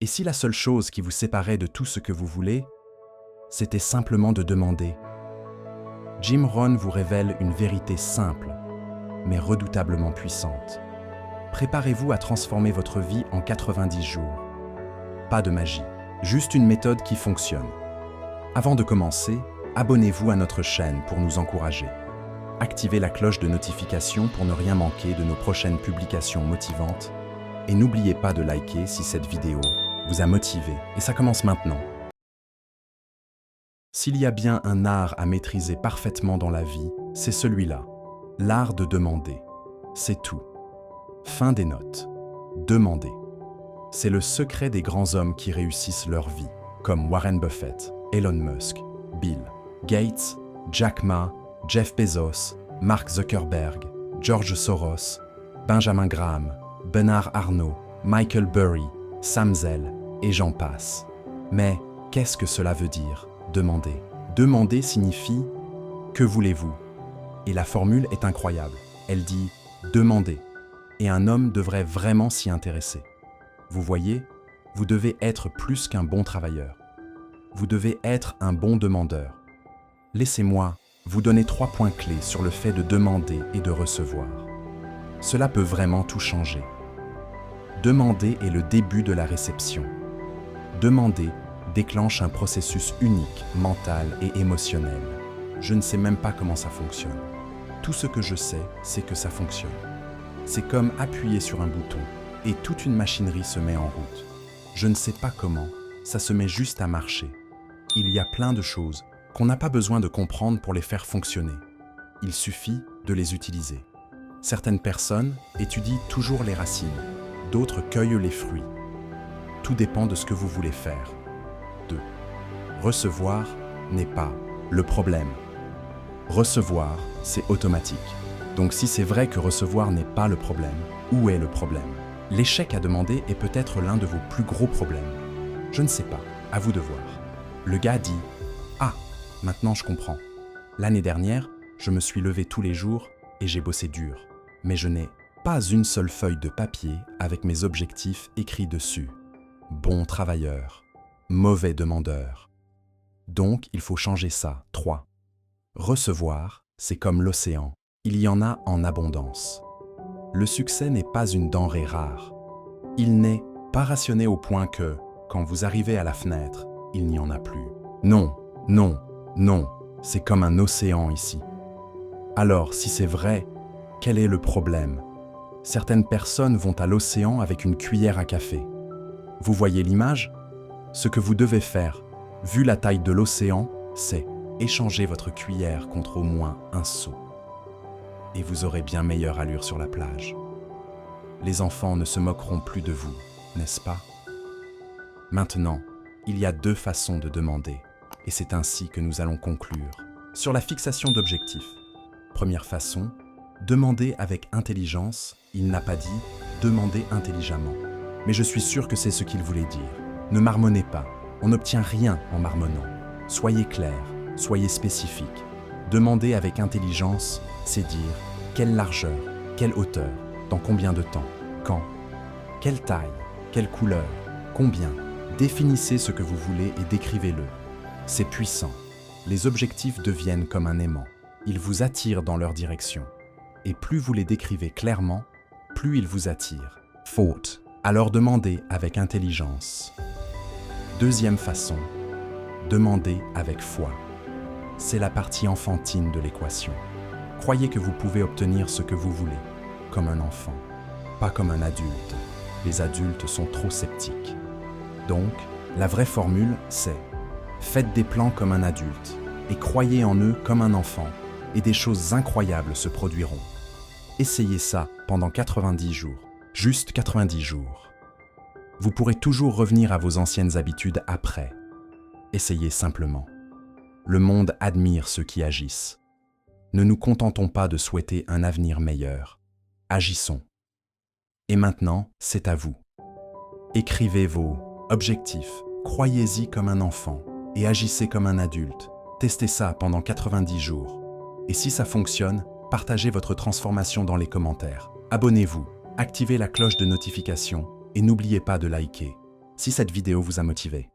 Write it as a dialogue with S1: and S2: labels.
S1: Et si la seule chose qui vous séparait de tout ce que vous voulez, c'était simplement de demander? Jim Rohn vous révèle une vérité simple, mais redoutablement puissante. Préparez-vous à transformer votre vie en 90 jours. Pas de magie, juste une méthode qui fonctionne. Avant de commencer, abonnez-vous à notre chaîne pour nous encourager. Activez la cloche de notification pour ne rien manquer de nos prochaines publications motivantes. Et n'oubliez pas de liker si cette vidéo vous a motivé. Et ça commence maintenant. S'il y a bien un art à maîtriser parfaitement dans la vie, c'est celui-là. L'art de demander. C'est tout. Fin des notes. Demander. C'est le secret des grands hommes qui réussissent leur vie, comme Warren Buffett, Elon Musk, Bill Gates, Jack Ma, Jeff Bezos, Mark Zuckerberg, George Soros, Benjamin Graham, Bernard Arnault, Michael Burry, Sam Zell, et j'en passe. Mais qu'est-ce que cela veut dire, demander? Demander signifie « que voulez-vous » Et la formule est incroyable. Elle dit « demandez ». Et un homme devrait vraiment s'y intéresser. Vous voyez, vous devez être plus qu'un bon travailleur. Vous devez être un bon demandeur. Laissez-moi vous donner 3 points clés sur le fait de demander et de recevoir. Cela peut vraiment tout changer. Demander est le début de la réception. Demander déclenche un processus unique, mental et émotionnel. Je ne sais même pas comment ça fonctionne. Tout ce que je sais, c'est que ça fonctionne. C'est comme appuyer sur un bouton et toute une machinerie se met en route. Je ne sais pas comment, ça se met juste à marcher. Il y a plein de choses qu'on n'a pas besoin de comprendre pour les faire fonctionner. Il suffit de les utiliser. Certaines personnes étudient toujours les racines, d'autres cueillent les fruits. Tout dépend de ce que vous voulez faire. 2. Recevoir n'est pas le problème. Recevoir, c'est automatique. Donc si c'est vrai que recevoir n'est pas le problème, où est le problème? L'échec à demander est peut-être l'un de vos plus gros problèmes. Je ne sais pas, à vous de voir. Le gars dit « Ah, maintenant je comprends. L'année dernière, je me suis levé tous les jours et j'ai bossé dur. Mais je n'ai pas une seule feuille de papier avec mes objectifs écrits dessus. Bon travailleur, mauvais demandeur. Donc il faut changer ça. 3. Recevoir, c'est comme l'océan. Il y en a en abondance. Le succès n'est pas une denrée rare. Il n'est pas rationné au point que, quand vous arrivez à la fenêtre, il n'y en a plus. Non, non, non, c'est comme un océan ici. Alors, si c'est vrai, quel est le problème? Certaines personnes vont à l'océan avec une cuillère à café. Vous voyez l'image? Ce que vous devez faire, vu la taille de l'océan, c'est échanger votre cuillère contre au moins un seau. Et vous aurez bien meilleure allure sur la plage. Les enfants ne se moqueront plus de vous, n'est-ce pas? Maintenant, il y a 2 façons de demander, et c'est ainsi que nous allons conclure. Sur la fixation d'objectifs. Première façon, demander avec intelligence. Il n'a pas dit « demander intelligemment ». Mais je suis sûr que c'est ce qu'il voulait dire. Ne marmonnez pas, on n'obtient rien en marmonnant. Soyez clair, soyez spécifique. Demander avec intelligence, c'est dire quelle largeur, quelle hauteur, dans combien de temps, quand, quelle taille, quelle couleur, combien. Définissez ce que vous voulez et décrivez-le. C'est puissant. Les objectifs deviennent comme un aimant. Ils vous attirent dans leur direction. Et plus vous les décrivez clairement, plus ils vous attirent. Faute. Alors demandez avec intelligence. Deuxième façon, demandez avec foi. C'est la partie enfantine de l'équation. Croyez que vous pouvez obtenir ce que vous voulez, comme un enfant, pas comme un adulte. Les adultes sont trop sceptiques. Donc, la vraie formule, c'est « faites des plans comme un adulte et croyez en eux comme un enfant, et des choses incroyables se produiront. » Essayez ça pendant 90 jours. Juste 90 jours. Vous pourrez toujours revenir à vos anciennes habitudes après. Essayez simplement. Le monde admire ceux qui agissent. Ne nous contentons pas de souhaiter un avenir meilleur. Agissons. Et maintenant, c'est à vous. Écrivez vos objectifs, croyez-y comme un enfant et agissez comme un adulte. Testez ça pendant 90 jours. Et si ça fonctionne, partagez votre transformation dans les commentaires. Abonnez-vous, activez la cloche de notification et n'oubliez pas de liker. Si cette vidéo vous a motivé,